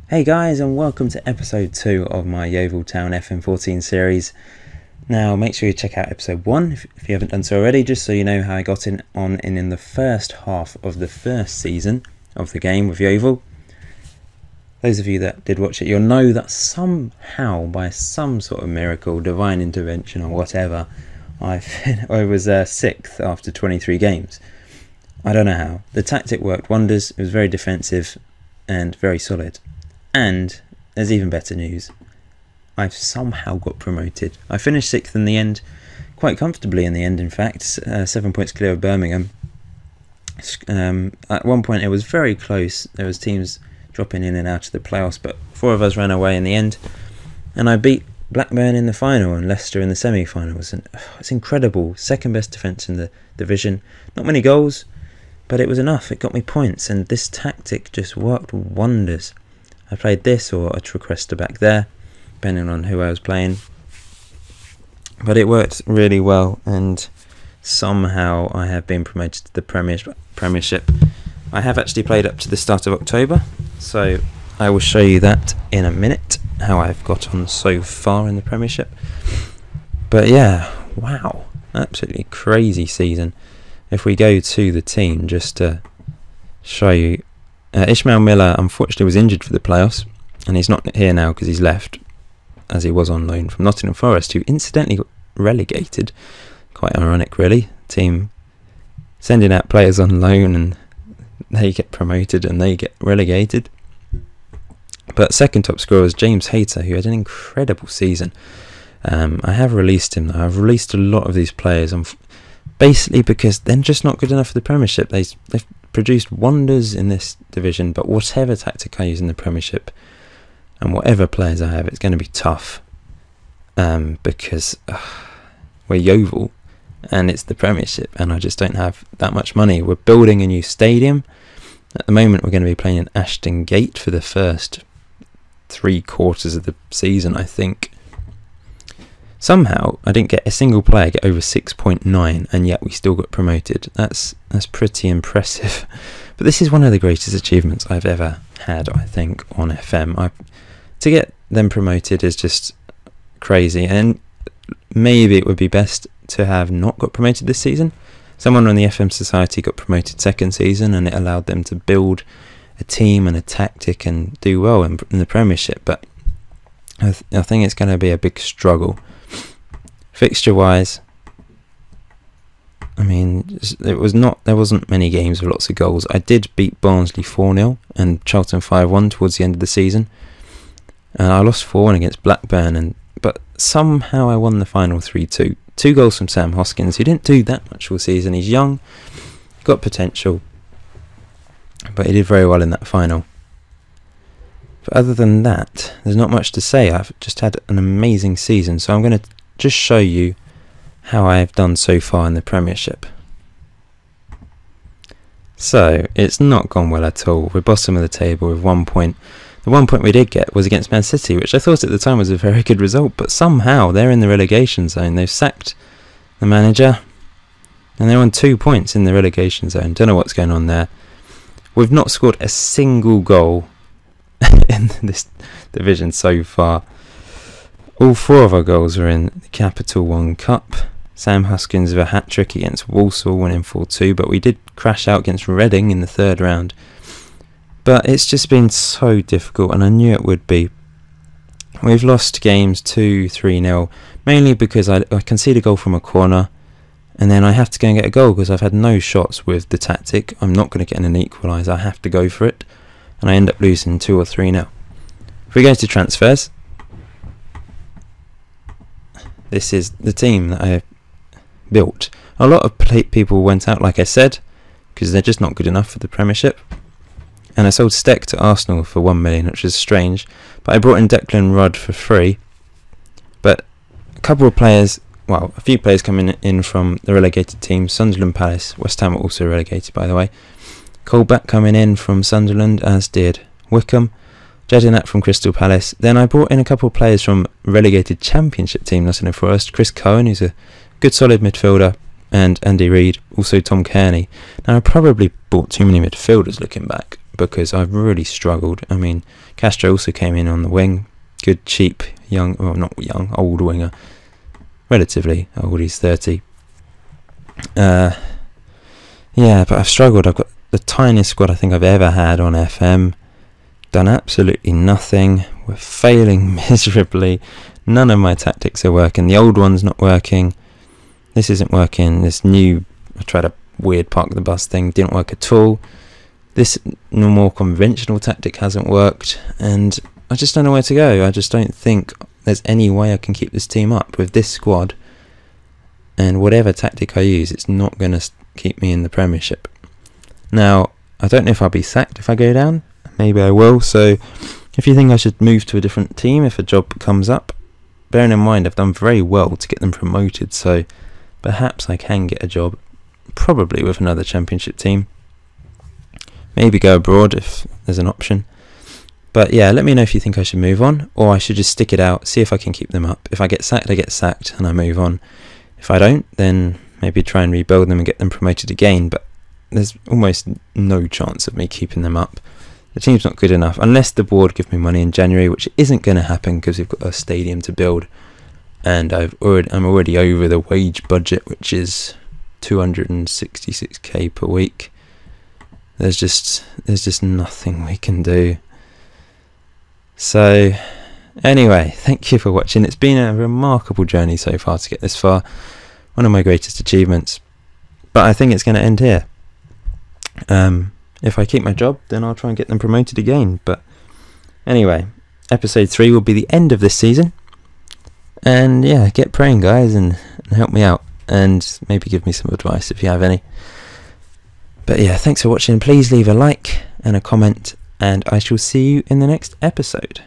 Hey guys, and welcome to episode 2 of my Yeovil Town FM14 series. Now make sure you check out episode 1 if you haven't done so already, just so you know how I got in the first half of the first season of the game with Yeovil. Those of you that did watch it, you'll know that somehow, by some sort of miracle, divine intervention or whatever, I was 6th after 23 games. I don't know how. The tactic worked wonders. It was very defensive and very solid. And there's even better news. I've somehow got promoted. I finished 6th in the end, quite comfortably in the end, in fact, 7 points clear of Birmingham. At one point it was very close. There was teams dropping in and out of the playoffs, but 4 of us ran away in the end. And I beat Blackburn in the final and Leicester in the semi-finals. And it's incredible. Second best defence in the division. Not many goals, but it was enough. It got me points, and this tactic just worked wonders. I played this or a requester back there, depending on who I was playing. But it worked really well, and somehow I have been promoted to the Premiership. I have actually played up to the start of October, so I will show you that in a minute, how I've got on so far in the Premiership. But yeah, wow, absolutely crazy season. If we go to the team, just to show you, Ishmael Miller unfortunately was injured for the playoffs, and he's not here now because he's left, as he was on loan from Nottingham Forest, who incidentally got relegated. Quite ironic, really. Team sending out players on loan and they get promoted and they get relegated. But second top scorer was James Hayter, who had an incredible season. I have released him though. I've released a lot of these players, basically because they're just not good enough for the Premiership. They've produced wonders in this division, but whatever tactic I use in the Premiership and whatever players I have, it's going to be tough, because we're Yeovil and it's the Premiership and I just don't have that much money. We're building a new stadium. At the moment we're going to be playing in Ashton Gate for the first 3 quarters of the season, I think. Somehow I didn't get a single player get over 6.9, and yet we still got promoted. That's pretty impressive. But this is one of the greatest achievements I've ever had, I think, on FM. To get them promoted is just crazy, and maybe it would be best to have not got promoted this season. Someone on the FM Society got promoted second season, and it allowed them to build a team and a tactic and do well in the Premiership. But I think it's going to be a big struggle. Fixture-wise, I mean, there wasn't many games with lots of goals. I did beat Barnsley 4-0 and Charlton 5-1 towards the end of the season, and I lost 4-1 against Blackburn. But somehow I won the final 3-2. 2 goals from Sam Hoskins, who didn't do that much all season. He's young, got potential, but he did very well in that final. But other than that, there's not much to say. I've just had an amazing season, so I'm going to just show you how I've done so far in the Premiership. So it's not gone well at all. We're bottom of the table with 1 point. The 1 point we did get was against Man City, which I thought at the time was a very good result, but somehow they're in the relegation zone. They've sacked the manager and they're on 2 points in the relegation zone. Don't know what's going on there. We've not scored a single goal in this division so far. All 4 of our goals were in the Capital One Cup. Sam Hoskins with a hat-trick against Walsall, winning 4-2, but we did crash out against Reading in the 3rd round. But it's just been so difficult, and I knew it would be. We've lost games 2-3-0, mainly because I concede a goal from a corner, and then I have to go and get a goal because I've had no shots with the tactic. I'm not going to get an equaliser, I have to go for it, and I end up losing 2 or 3-0. If we go to transfers, this is the team that I built. A lot of people went out, like I said, because they're just not good enough for the Premiership. And I sold Steck to Arsenal for 1 million, which is strange. But I brought in Declan Rudd for free. But a few players coming in from the relegated teams. Sunderland, Palace, West Ham are also relegated, by the way. Colback coming in from Sunderland, as did Wickham. Jedinak from Crystal Palace. Then I brought in a couple of players from relegated Championship team, Nottingham Forest. Chris Cohen, who's a good solid midfielder, and Andy Reid, also Tom Kearney. Now I probably bought too many midfielders looking back, because I've really struggled. I mean, Castro also came in on the wing. Good, cheap, young, well, not young, old winger. Relatively old, he's 30. Yeah, but I've struggled. I've got the tiniest squad I think I've ever had on FM. Done absolutely nothing. We're failing miserably. None of my tactics are working. The old one's not working. This isn't working. This new, I tried a weird park the bus thing, didn't work at all. This more conventional tactic hasn't worked, and I just don't know where to go. I just don't think there's any way I can keep this team up with this squad, and whatever tactic I use, it's not going to keep me in the Premiership. Now, I don't know if I'll be sacked if I go down. Maybe I will. So if you think I should move to a different team if a job comes up, bearing in mind I've done very well to get them promoted, so perhaps I can get a job, probably with another Championship team. Maybe go abroad if there's an option. But yeah, let me know if you think I should move on, or I should just stick it out, see if I can keep them up. If I get sacked, I get sacked and I move on. If I don't, then maybe try and rebuild them and get them promoted again. But there's almost no chance of me keeping them up. The team's not good enough, unless the board give me money in January, which isn't going to happen because we've got a stadium to build. And I'm already over the wage budget, which is 266k per week. There's just nothing we can do. So anyway, thank you for watching. It's been a remarkable journey so far to get this far. One of my greatest achievements. But I think it's going to end here. If I keep my job, then I'll try and get them promoted again. But anyway, episode 3 will be the end of this season. And yeah, get praying, guys, and help me out. And maybe give me some advice if you have any. But yeah, thanks for watching. Please leave a like and a comment, and I shall see you in the next episode.